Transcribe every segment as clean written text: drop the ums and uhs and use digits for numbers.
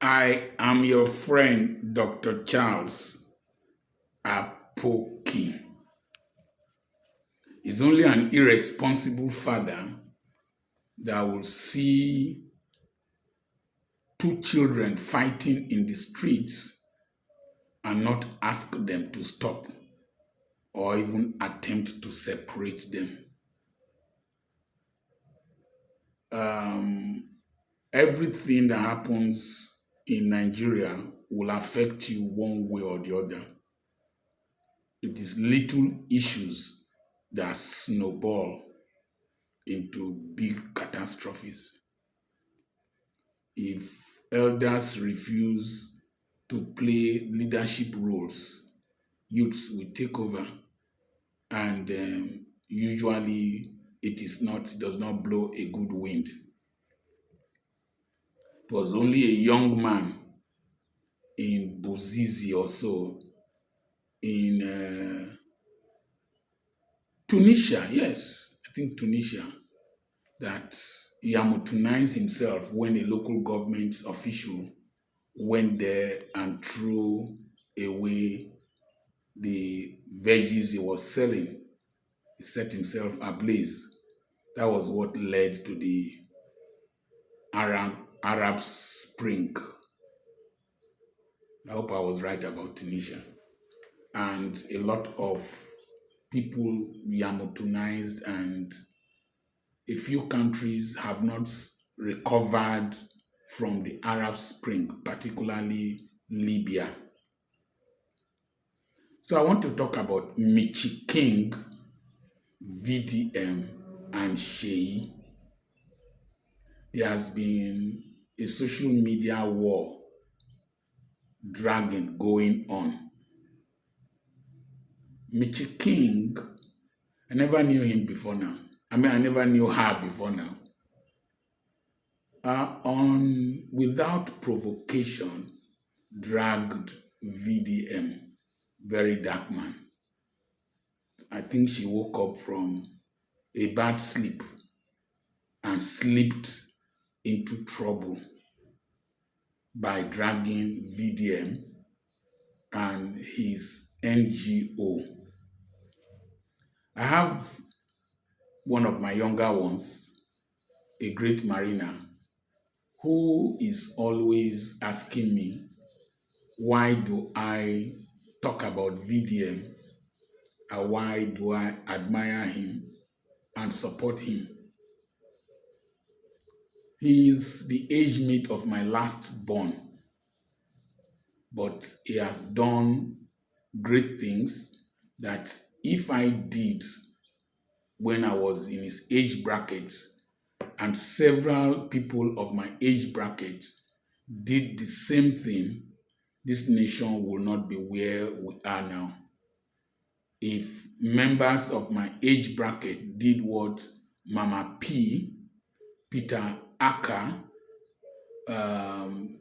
I am your friend, Dr. Charles Apoki. Is only an irresponsible father that will see two children fighting in the streets and not ask them to stop or even attempt to separate them. Um, Everything that happens in Nigeria will affect you one way or the other. It is little issues that snowball into big catastrophes. If elders refuse to play leadership roles, youths will take over, and usually it does not blow a good wind. It was only a young man in Buzizi or so in Tunisia, yes, I think Tunisia, that he amortized himself when a local government official went there and threw away the veggies he was selling. He set himself ablaze. That was what led to the Arab Spring. I hope I was right about Tunisia. And a lot of people Yamotunized, and a few countries have not recovered from the Arab Spring, particularly Libya. So I want to talk about Mitchy King, VDM, and Seyi. There has been a social media war dragging going on. Mitchy King, I never knew him before now. I never knew her before now. On Without Provocation, dragged VDM, very dark man. I think she woke up from a bad sleep and slipped into trouble by dragging VDM and his NGO. I have one of my younger ones, a great mariner, who is always asking me, why do I talk about VDM and why do I admire him and support him? He is the age mate of my last born, but he has done great things that if I did when I was in his age bracket, and several people of my age bracket did the same thing, this nation will not be where we are now. If members of my age bracket did what Mama P, Peter Aka, um,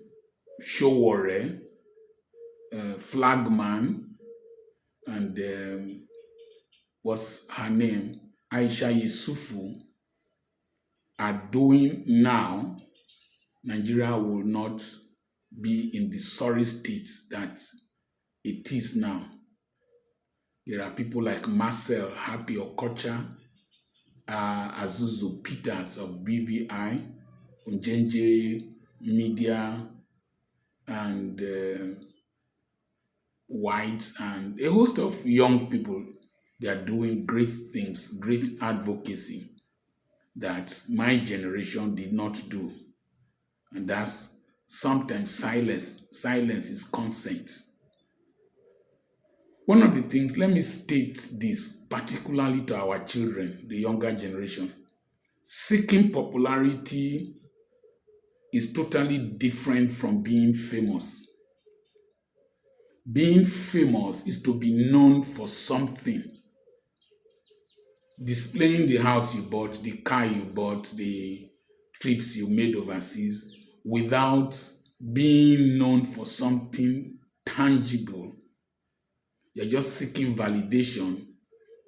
Showore, Flagman, and what's her name, Aisha Yusufu, are doing now, Nigeria will not be in the sorry state that it is now. There are people like Marcel Happy Okocha, Azuzu Peters of BVI, Unjenje Media, and Whites, and a host of young people. They are doing great things, great advocacy that my generation did not do. And that's sometimes silence. Silence is consent. One of the things, let me state this particularly to our children, the younger generation. Seeking popularity is totally different from being famous. Being famous is to be known for something. Displaying the house you bought, the car you bought, the trips you made overseas, without being known for something tangible. You're just seeking validation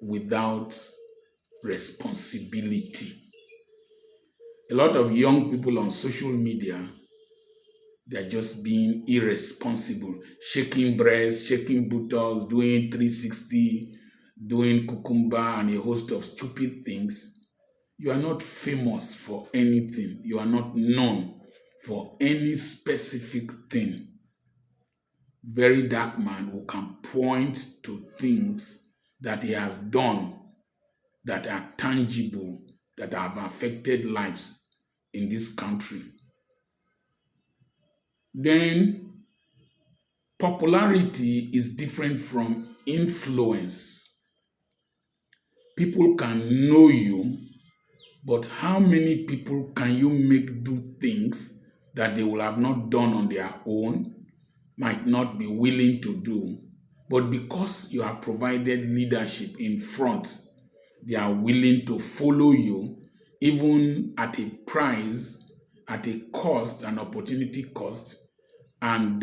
without responsibility. A lot of young people on social media They're just being irresponsible, shaking breasts, shaking buttocks, doing 360, doing cucumber, and a host of stupid things. You are not famous for anything. You are not known for any specific thing. Very dark man who can point to things that he has done that are tangible, that have affected lives in this country. Then popularity is different from influence. People can know you, but how many people can you make do things that they will have not done on their own, might not be willing to do, but because you have provided leadership in front, they are willing to follow you, even at a price, at a cost, an opportunity cost, and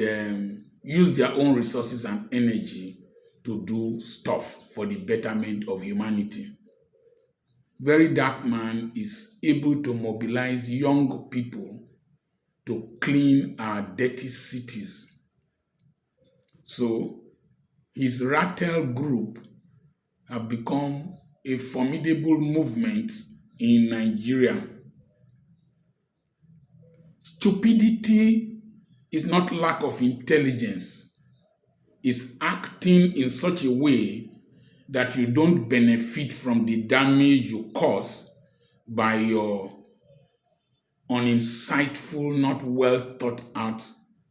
use their own resources and energy to do stuff for the betterment of humanity. Very dark man is able to mobilize young people to clean our dirty cities. So his Rattle group have become a formidable movement in Nigeria. Stupidity is not lack of intelligence. It's acting in such a way that you don't benefit from the damage you cause by your uninsightful, not well thought out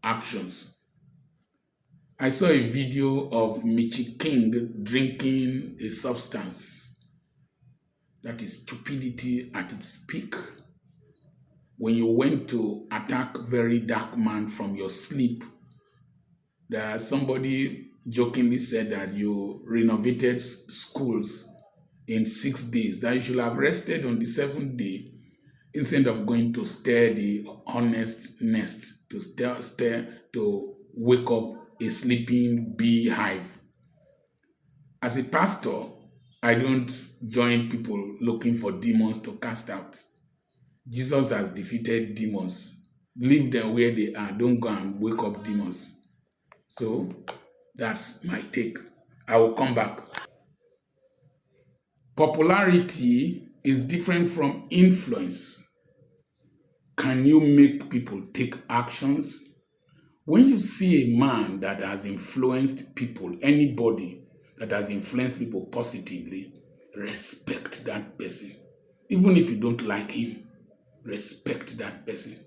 actions. I saw a video of Mitchy drinking a substance that is stupidity at its peak. When you went to attack very dark man from your sleep, that somebody jokingly said that you renovated schools in 6 days, that you should have rested on the seventh day instead of going to stir the honest nest, to to wake up a sleeping beehive. As a pastor, I don't join people looking for demons to cast out. Jesus has defeated demons. Leave them where they are. Don't go and wake up demons. So that's my take. I will come back. Popularity is different from influence. Can you make people take actions? When you see a man that has influenced people, anybody that has influenced people positively, respect that person. Even if you don't like him, respect that person.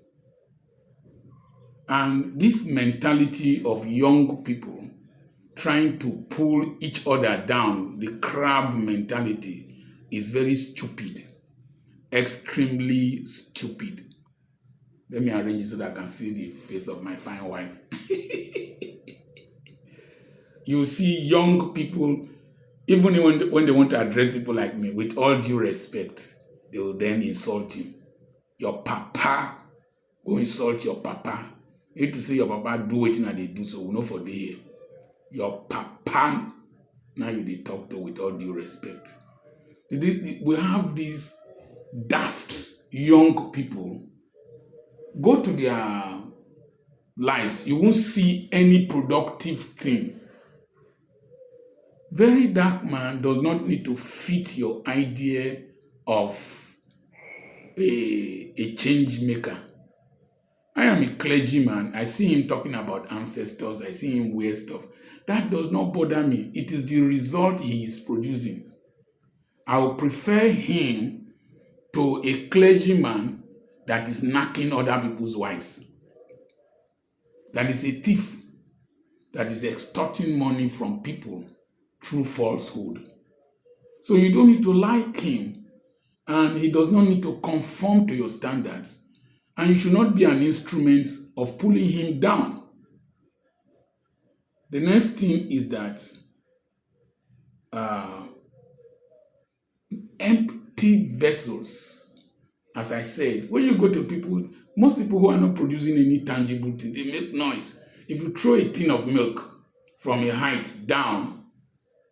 And this mentality of young people trying to pull each other down, the crab mentality, is very stupid, extremely stupid. Let me arrange it so that I can see the face of my fine wife. You see young people, even when they want to address people like me, with all due respect, they will then insult you. Your papa, go insult your papa. You need to say your papa do wetin I dey do, so we know for the your papa. Now you dey talk to with all due respect. We have these daft young people. Go to their lives, you won't see any productive thing. Very dark man does not need to fit your idea of a change maker. I am a clergyman. I see him talking about ancestors. I see him wear stuff. That does not bother me. It is the result he is producing. I would prefer him to a clergyman that is knacking other people's wives, that is a thief, that is extorting money from people through falsehood. So you don't need to like him, and he does not need to conform to your standards, and you should not be an instrument of pulling him down. The next thing is that uh, empty vessels. As I said, when you go to people, most people who are not producing any tangible thing, they make noise. If you throw a tin of milk from a height down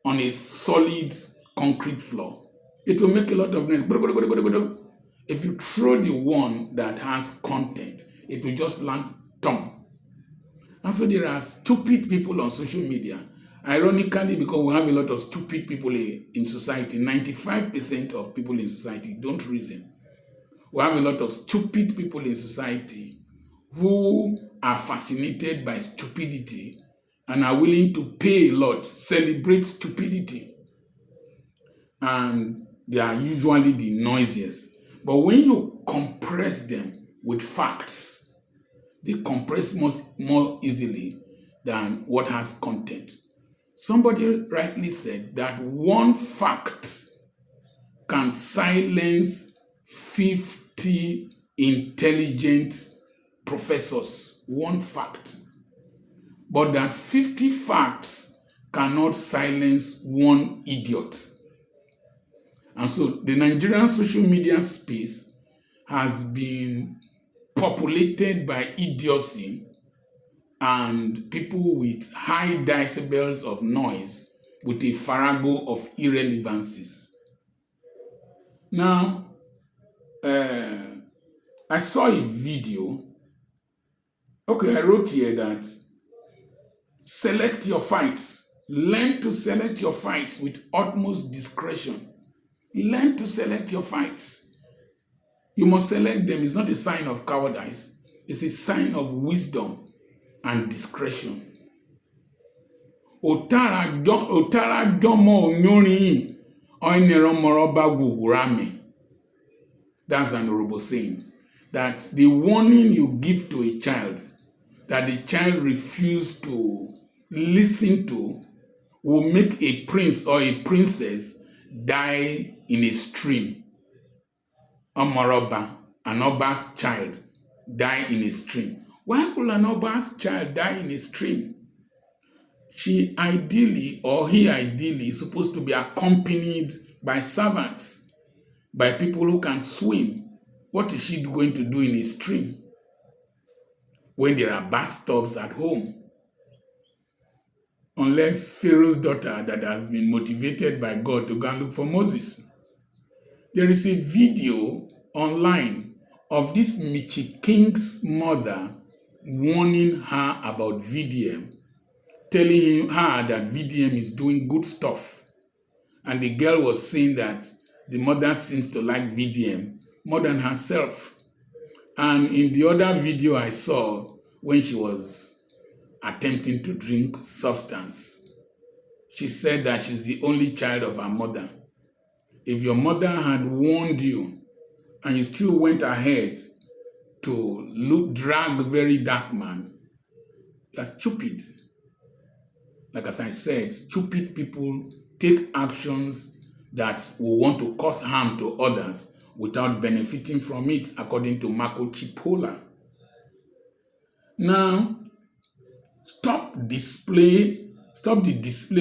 on a solid concrete floor, it will make a lot of noise. If you throw the one that has content, it will just land thump. And so there are stupid people on social media. Ironically, because we have a lot of stupid people in society, 95% of people in society don't reason. We have a lot of stupid people in society who are fascinated by stupidity and are willing to pay a lot, celebrate stupidity. And they are usually the noisiest. But when you compress them with facts, they compress more easily than what has content. Somebody rightly said that one fact can silence 50 intelligent professors. One fact. But that 50 facts cannot silence one idiot. And so the Nigerian social media space has been populated by idiocy and people with high decibels of noise with a farrago of irrelevancies. Now, I saw a video. Okay, I wrote here that select your fights. Learn to select your fights with utmost discretion. Learn to select your fights. You must select them. It's not a sign of cowardice. It's a sign of wisdom and discretion. Otara jomo onyorin oinero moroba gugurame. That's an Yoruba saying. That the warning you give to a child that the child refused to listen to will make a prince or a princess die in a stream. Omoroba, an Oba's child, die in a stream. Why will an Oba's child die in a stream? She ideally, or he ideally, is supposed to be accompanied by servants, by people who can swim. What is she going to do in a stream when there are bathtubs at home? Unless Pharaoh's daughter that has been motivated by God to go and look for Moses. There is a video online of this Mitchy King's mother warning her about VDM, telling her that VDM is doing good stuff. And the girl was saying that the mother seems to like VDM more than herself. And in the other video I saw when she was attempting to drink substance, she said that she's the only child of her mother. If your mother had warned you and you still went ahead to drag very dark man, you're stupid. Like as I said, stupid people take actions that will want to cause harm to others without benefiting from it, according to Marco Cipolla. Now, stop the display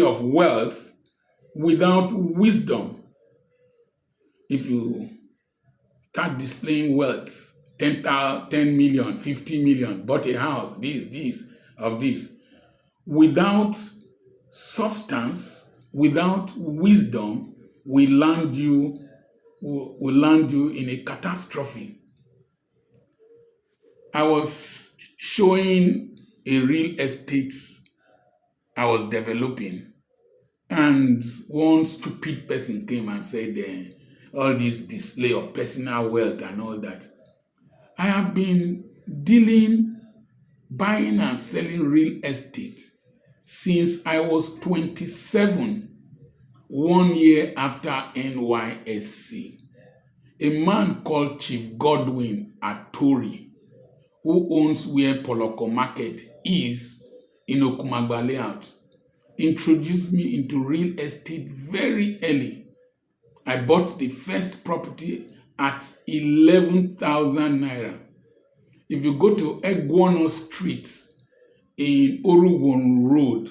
of wealth without wisdom. If you start displaying wealth, 10 million, 50 million, bought a house, this, without substance, without wisdom, will land you in a catastrophe. I was showing a real estate I was developing, and one stupid person came and said, all this display of personal wealth and all that. I have been buying and selling real estate since I was 27, 1 year after NYSC. A man called Chief Godwin Atori, who owns where Poloko Market is in Okumagba Layout, introduced me into real estate very early. I bought the first property at 11,000 naira. If you go to Egwono Street in Orugun Road,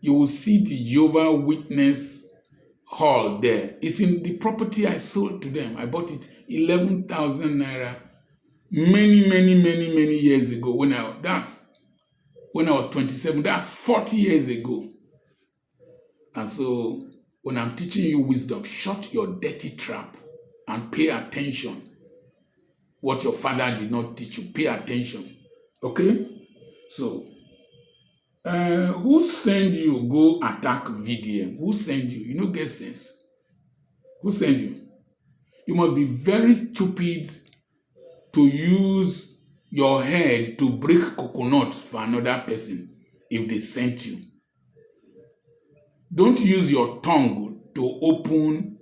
you will see the Jehovah Witness Hall there. It's in the property I sold to them. I bought it 11,000 naira many years ago. When I was 27. That's 40 years ago. And so when I'm teaching you wisdom, shut your dirty trap and pay attention. What your father did not teach you, pay attention. Okay? So Who send you go attack VDM? Who send you? You no get sense. Who send you? You must be very stupid to use your head to break coconut for another person if they sent you. Don't use your tongue to open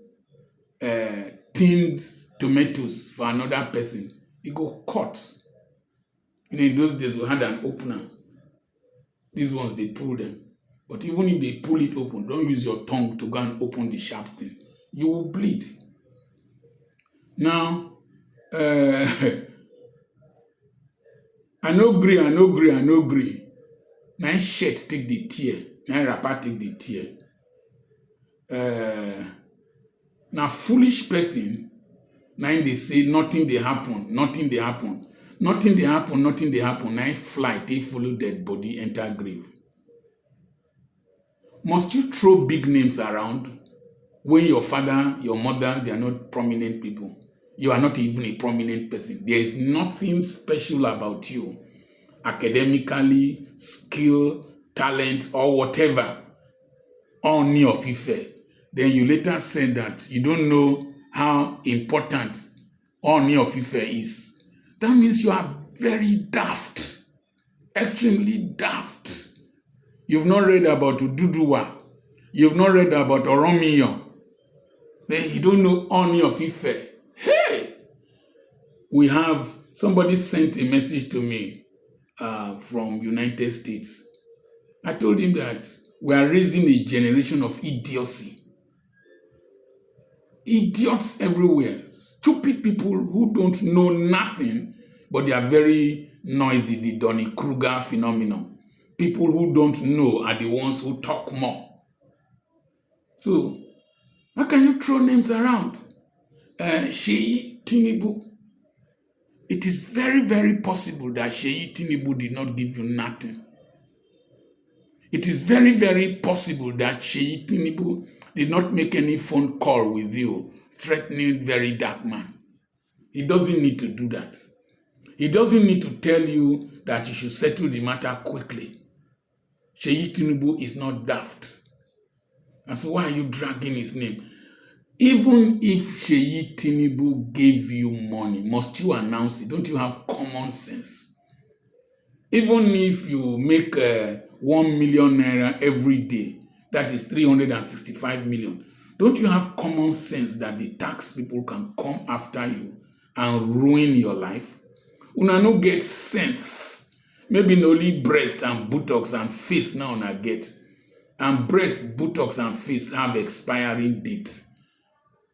tinned tomatoes for another person. You go cut. In those days, we had an opener. These ones, they pull them. But even if they pull it open, don't use your tongue to go and open the sharp thing. You will bleed. Now, I no gree. Na shirt take the tear. Na wrapper take the tear. Na foolish person, na they say nothing dey happen. Na fly take follow dead body enter grave. Must you throw big names around when your father, your mother, they are not prominent people? You are not even a prominent person. There is nothing special about you, academically, skill, talent, or whatever, Ooni of Ife. Then you later said that you don't know how important Ooni of Ife is. That means you are very daft, extremely daft. You've not read about Ududuwa. You've not read about Oromiyan. Then you don't know Ooni of Ife. Hey! Somebody sent a message to me from United States. I told him that we are raising a generation of idiocy. Idiots everywhere. Stupid people who don't know nothing, but they are very noisy, the Dunning-Kruger phenomenon. People who don't know are the ones who talk more. So, how can you throw names around? Seyi Tinubu. It is very, very possible that Seyi Tinubu did not give you nothing. It is very, very possible that Seyi Tinubu did not make any phone call with you, threatening very dark man. He doesn't need to do that. He doesn't need to tell you that you should settle the matter quickly. Seyi Tinubu is not daft. And so why are you dragging his name? Even if Seyi Tinubu gave you money, must you announce it? Don't you have common sense? Even if you make 1 million naira every day, that is 365 million, don't you have common sense that the tax people can come after you and ruin your life? Una no get sense. Maybe only breast and buttocks and face now una get. And breast, buttocks and face have expiring date.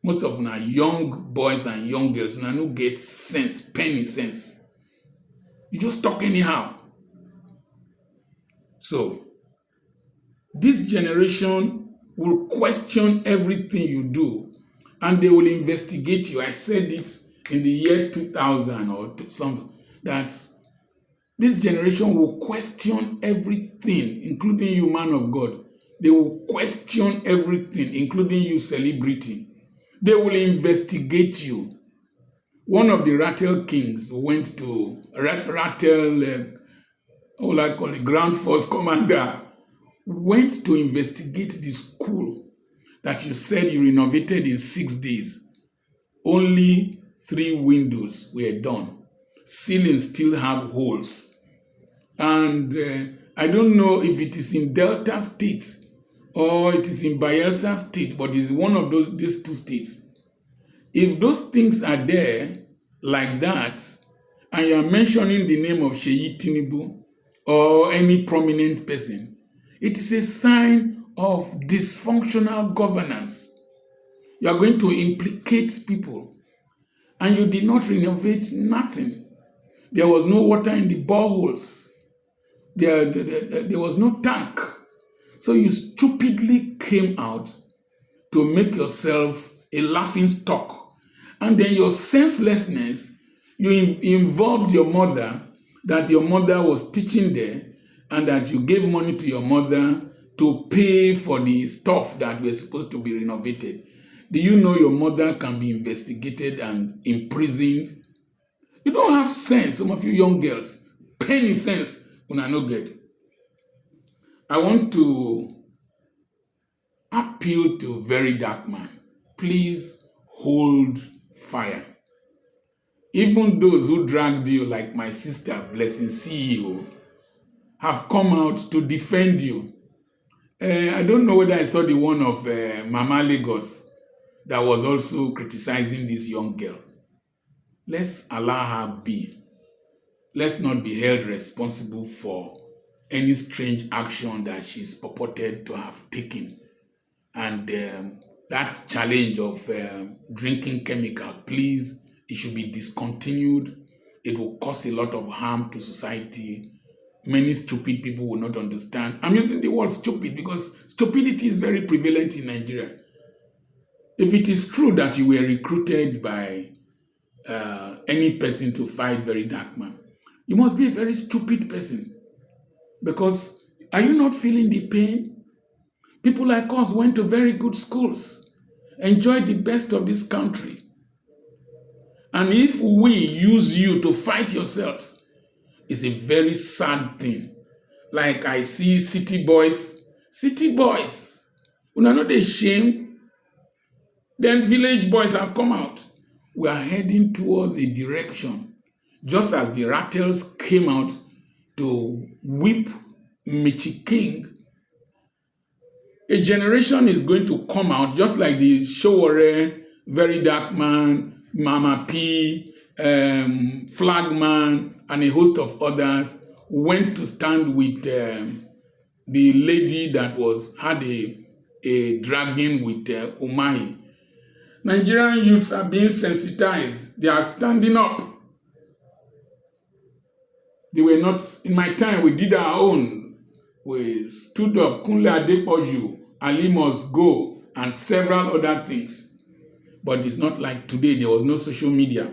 Most of una young boys and young girls, una no get sense, penny sense. You just talk anyhow. So, this generation will question everything you do and they will investigate you. I said it in the year 2000 or something, that this generation will question everything, including you, man of God. They will question everything, including you, celebrity. They will investigate you. One of the Rattle Kings went to Ground Force Commander, went to investigate the school that you said you renovated in 6 days. Only 3 windows were done. Ceilings still have holes. And I don't know if it is in Delta State or it is in Bayelsa State, but it's one of these 2 states. If those things are there like that, and you are mentioning the name of Seyi Tinubu or any prominent person, it is a sign of dysfunctional governance. You are going to implicate people, and you did not renovate nothing. There was no water in the boreholes. There was no tank. So you stupidly came out to make yourself a laughing stock. And then your senselessness, you involved your mother, that your mother was teaching there, and that you gave money to your mother to pay for the stuff that were supposed to be renovated. Do you know your mother can be investigated and imprisoned? You don't have sense, some of you young girls. Penny sense, una no get. I want to appeal to very dark man. Please hold fire. Even those who dragged you, like my sister, Blessing CEO, have come out to defend you. I don't know whether I saw the one of Mama Lagos that was also criticizing this young girl. Let's allow her be. Let's not be held responsible for any strange action that she's purported to have taken. And that challenge of drinking chemical, please, it should be discontinued. It will cause a lot of harm to society. Many stupid people will not understand. I'm using the word stupid because stupidity is very prevalent in Nigeria. If it is true that you were recruited by any person to fight very dark man, you must be a very stupid person. Because are you not feeling the pain? People like us went to very good schools, enjoyed the best of this country. And if we use you to fight yourselves, it's a very sad thing. Like I see city boys, una no dey shame. Then village boys have come out. We are heading towards a direction, just as the Rattles came out to whip Mitchy King. A generation is going to come out, just like the Showore, Very Dark Man, Mama P, Flagman, and a host of others went to stand with the lady that had a dragging with Umahi. Nigerian youths are being sensitized. They are standing up. They were not, in my time, we did our own. We stood up, Kunle Adepoju, Ali Must Go, and several other things. But it's not like today, there was no social media.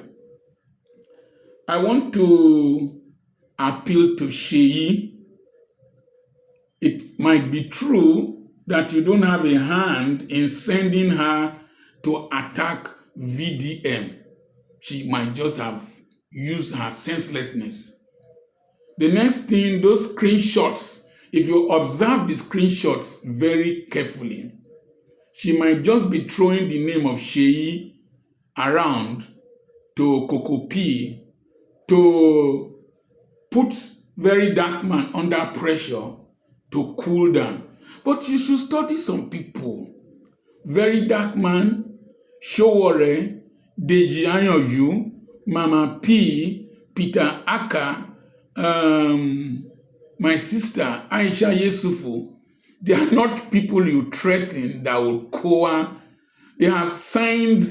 I want to appeal to Seyi. It might be true that you don't have a hand in sending her to attack VDM. She might just have used her senselessness. The next thing, those screenshots, if you observe the screenshots very carefully, she might just be throwing the name of Seyi around to Kokopi to put very dark man under pressure to cool down. But you should study some people. Very dark man, Showore, Deji Anyoju, Mama P, Peter Aka, my sister Aisha Yesufu. They are not people you threaten that will coer. They have signed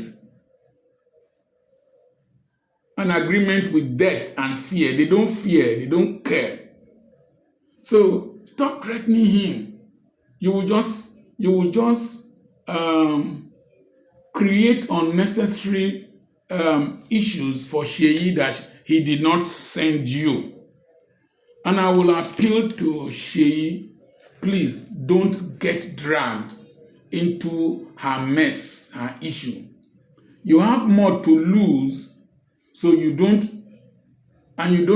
an agreement with death and fear. They don't fear. They don't care. So stop threatening him. You will just create unnecessary issues for Seyi that he did not send you. And I will appeal to Seyi, please don't get dragged into her mess, her issue. You have more to lose, so you don't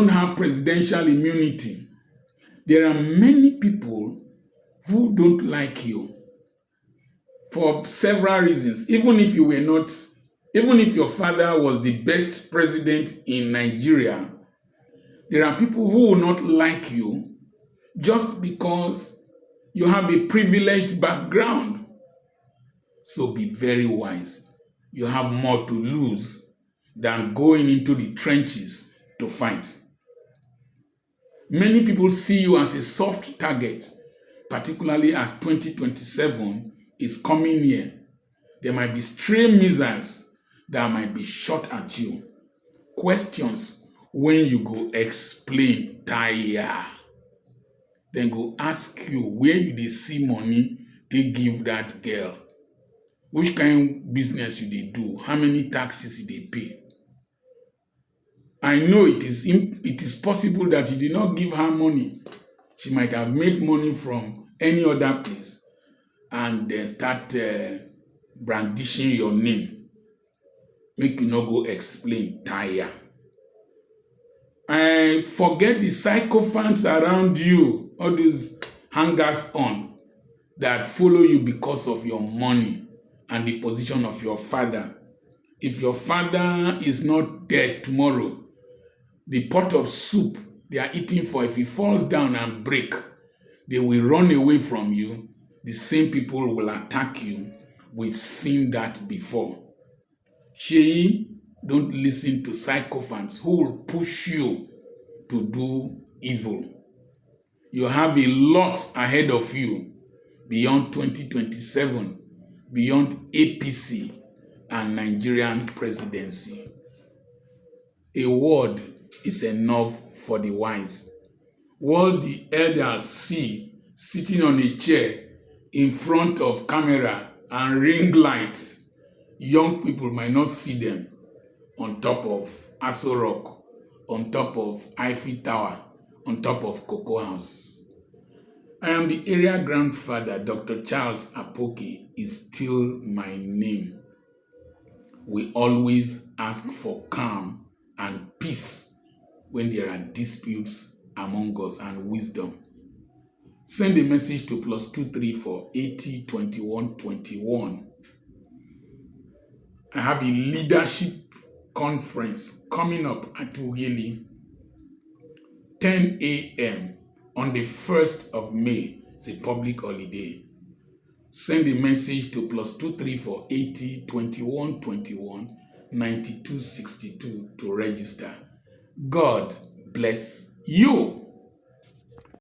have presidential immunity. There are many people who don't like you for several reasons. Even if your father was the best president in Nigeria, there are people who will not like you just because you have a privileged background. So be very wise. You have more to lose than going into the trenches to fight. Many people see you as a soft target, particularly as 2027 is coming near. There might be stray missiles that might be shot at you. Questions when you go explain tire. Then go ask you where you dey see money to give that girl. Which kind of business you dey do? How many taxes you dey pay? I know it is possible that you did not give her money. She might have made money from any other place and then start brandishing your name. Make you no go explain tire. I forget the sycophants around you, all those hangers on that follow you because of your money and the position of your father. If your father is not dead tomorrow, the pot of soup they are eating for, if it falls down and break, they will run away from you. The same people will attack you. We've seen that before. Seyi, don't listen to sycophants who will push you to do evil. You have a lot ahead of you beyond 2027, beyond APC and Nigerian presidency. A word is enough for the wise. What the elders see sitting on a chair in front of camera and ring light, young people might not see them on top of Aso Rock, on top of Eiffel Tower, on top of Cocoa House. I am the area grandfather. Dr. Charles Apoke is still my name. We always ask for calm and peace when there are disputes among us and wisdom. Send a message to +234 80 21 21. I have a leadership conference coming up at Ughelli, 10 a.m. on the 1st of May. It's a public holiday. Send a message to +234 80 21 21 92 62 to register. God bless you.